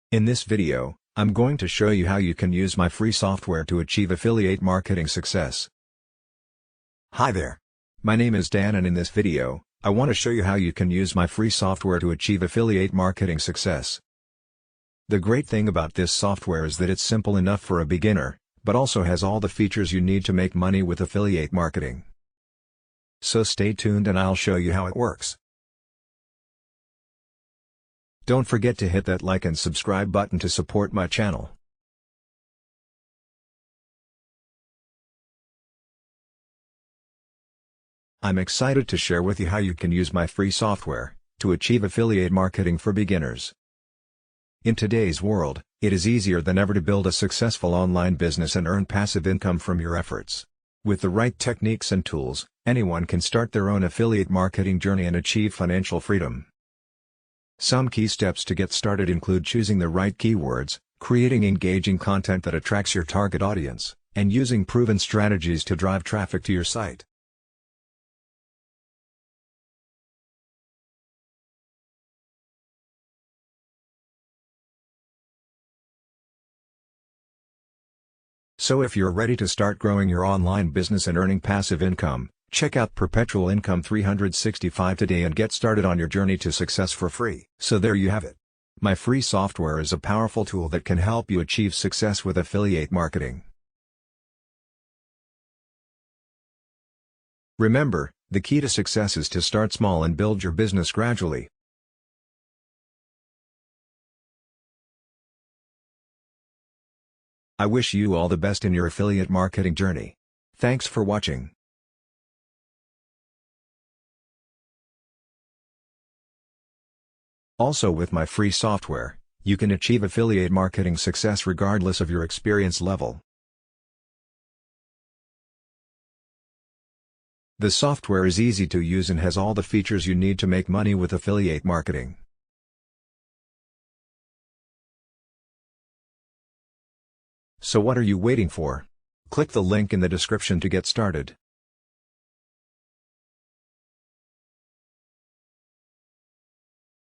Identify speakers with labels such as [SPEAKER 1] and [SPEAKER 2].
[SPEAKER 1] In this video, I'm going to show you how you can use my free software to achieve affiliate marketing success. Hi there. My name is Dan, and in this video, I want to show you how you can use my free software to achieve affiliate marketing success. The great thing about this software is that it's simple enough for a beginner, but also has all the features you need to make money with affiliate marketing. So stay tuned and I'll show you how it works. Don't forget to hit that like and subscribe button to support my channel. I'm excited to share with you how you can use my free software to achieve affiliate marketing for beginners. In today's world, it is easier than ever to build a successful online business and earn passive income from your efforts. With the right techniques and tools, anyone can start their own affiliate marketing journey and achieve financial freedom. Some key steps to get started include choosing the right keywords, creating engaging content that attracts your target audience, and using proven strategies to drive traffic to your site. So if you're ready to start growing your online business and earning passive income, check out Perpetual Income 365 today and get started on your journey to success for free. So there you have it. My free software is a powerful tool that can help you achieve success with affiliate marketing. Remember, the key to success is to start small and build your business gradually. I wish you all the best in your affiliate marketing journey. Thanks for watching. Also, with my free software, you can achieve affiliate marketing success regardless of your experience level. The software is easy to use and has all the features you need to make money with affiliate marketing. So what are you waiting for? Click the link in the description to get started.